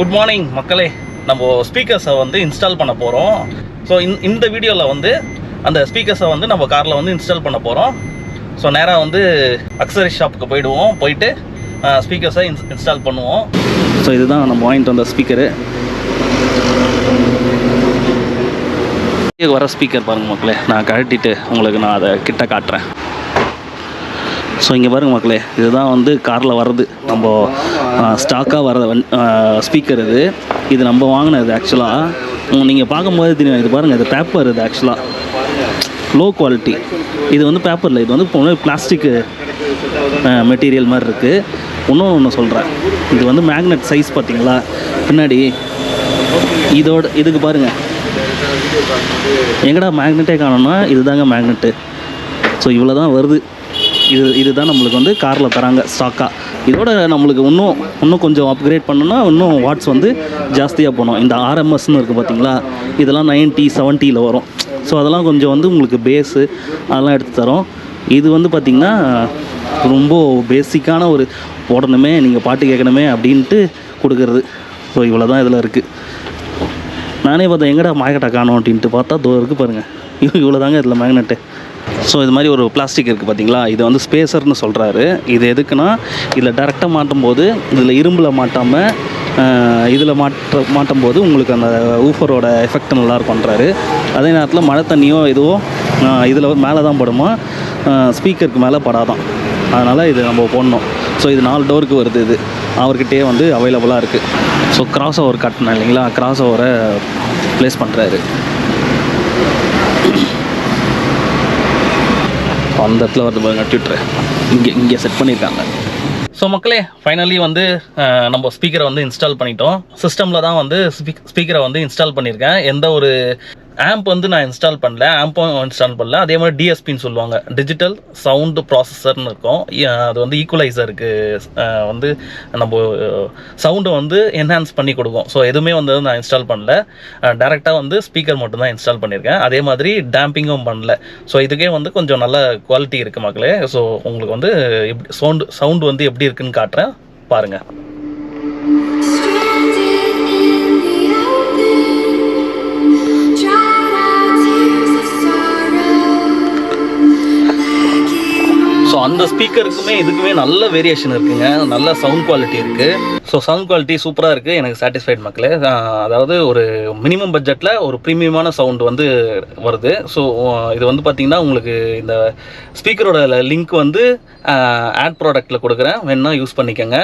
Good morning மக்களே. நம்ம ஸ்பீக்கர்ஸை வந்து இன்ஸ்டால் பண்ண போகிறோம். ஸோ இந்த வீடியோவில் வந்து அந்த ஸ்பீக்கர்ஸை வந்து நம்ம காரில் வந்து இன்ஸ்டால் பண்ண போகிறோம். ஸோ நேராக வந்து அக்சரி ஷாப்புக்கு போயிட்டு ஸ்பீக்கர்ஸை இன்ஸ்டால் பண்ணுவோம். ஸோ இதுதான் நம்ம வாங்கிட்டு வந்த ஸ்பீக்கரு. வர ஸ்பீக்கர் பாருங்கள் மக்களே, நான் கழட்டிட்டு உங்களுக்கு நான் அதை கிட்ட காட்டுறேன். ஸோ இங்கே பாருங்கள் மக்களே, இதுதான் வந்து காரில் வர்றது, நம்ம ஸ்டாக்காக வர்ற ஸ்பீக்கர். இது நம்ம வாங்கினது. ஆக்சுவலாக நீங்கள் பார்க்கும்போது தெரியும், இது பாருங்கள், இது பேப்பர். இது ஆக்சுவலாக லோ குவாலிட்டி. இது வந்து பேப்பரில், இது வந்து பிளாஸ்டிக்கு மெட்டீரியல் மாதிரி இருக்குது. ஒன்று சொல்கிறேன், இது வந்து மேக்னெட் சைஸ் பார்த்தீங்களா பின்னாடி, இதுக்கு பாருங்கள், எங்கடா மேக்னெட்டே காணோன்னா இதுதாங்க மேக்னெட்டு. ஸோ இவ்வளோ தான் வருது. இதுதான் நம்மளுக்கு வந்து காரில் தராங்க ஸ்டாக்காக. இதோட நம்மளுக்கு இன்னும் கொஞ்சம் அப்கிரேட் பண்ணணும்னா இன்னும் வாட்ஸ் வந்து ஜாஸ்தியாக போகணும். இந்த ஆர்எம்எஸ்ன்னு இருக்குது பார்த்தீங்களா, இதெல்லாம் 90, 70 வரும். ஸோ அதெல்லாம் கொஞ்சம் வந்து உங்களுக்கு பேஸு அதெல்லாம் எடுத்து தரோம். இது வந்து பார்த்திங்கன்னா ரொம்ப பேசிக்கான ஒரு போடணுமே, நீங்கள் பாட்டு கேட்கணுமே அப்படின்ட்டு கொடுக்குறது. ஸோ இவ்வளோ தான் இதில் இருக்குது. நானே பார்த்தேன், எங்கடா மார்க்கெட்டை காணோம் அப்படின்ட்டு பார்த்தா தோ இருக்குது பாருங்கள், இவ்வளோ தாங்க இதில் மேக்னெட்டு. ஸோ இது மாதிரி ஒரு பிளாஸ்டிக் இருக்குது பார்த்தீங்களா, இது வந்து ஸ்பேசர்னு சொல்கிறாரு. இது எதுக்குன்னா, இதில் டேரெக்டாக மாட்டும் போது இதில் இரும்பில் மாட்டாமல் இதில் மாட்டும் போது உங்களுக்கு அந்த ஊஃபரோட எஃபெக்ட் நல்லாயிருக்குன்றாரு. அதே நேரத்தில் மழை தண்ணியோ எதுவோ இதில் மேலே தான் படுமா, ஸ்பீக்கருக்கு மேலே படாதான். அதனால் இது நம்ம போடணும். ஸோ இது 4 டோருக்கு வருது. இது அவர்கிட்டயே வந்து அவைலபிளாக இருக்குது. ஸோ கிராஸ் ஓவர் கட்டணும் இல்லைங்களா, கிராஸ் ஓவரை ப்ளேஸ் பண்ணுறாரு. அந்த இடத்துல வந்து பாருங்க, ட்விட்டர் இங்கே செட் பண்ணியிருக்காங்க. ஸோ மக்களே, ஃபைனலி வந்து நம்ம ஸ்பீக்கரை வந்து இன்ஸ்டால் பண்ணிட்டோம். சிஸ்டமில் தான் வந்து ஸ்பீக்கரை வந்து இன்ஸ்டால் பண்ணியிருக்கேன். எந்த ஒரு ஆம்ப் வந்து நான் இன்ஸ்டால் பண்ணல. அதே மாதிரி டிஎஸ்பின்னு சொல்லுவாங்க, டிஜிட்டல் சவுண்டு ப்ராசஸர்னு இருக்கும். அது வந்து ஈக்குவலைசருக்கு வந்து நம்ம சவுண்டை வந்து என்ஹான்ஸ் பண்ணி கொடுக்கும். ஸோ எதுவுமே வந்து நான் இன்ஸ்டால் பண்ணல, டேரெக்டாக வந்து ஸ்பீக்கர் மட்டும் தான் இன்ஸ்டால் பண்ணியிருக்கேன். அதே மாதிரி டேம்பிங்கும் பண்ணல. ஸோ இதுக்கே வந்து கொஞ்சம் நல்ல குவாலிட்டி இருக்குது மக்களே. ஸோ உங்களுக்கு வந்து சவுண்டு வந்து எப்படி இருக்குன்னு காட்டுறேன் பாருங்கள். ஸோ அந்த ஸ்பீக்கருக்குமே இதுக்குமே நல்ல வேரியேஷன் இருக்குங்க, நல்ல சவுண்ட் குவாலிட்டி இருக்குது. ஸோ சவுண்ட் குவாலிட்டி சூப்பராக இருக்குது, எனக்கு சாட்டிஸ்ஃபைட் மக்களே. அதாவது ஒரு மினிமம் பட்ஜெட்டில் ஒரு ப்ரீமியமான சவுண்டு வந்து வருது. ஸோ இது வந்து பார்த்திங்கன்னா உங்களுக்கு இந்த ஸ்பீக்கரோட லிங்க் வந்து ஆட் ப்ராடக்ட்டில் கொடுக்குறேன், வேணுன்னா யூஸ் பண்ணிக்கோங்க.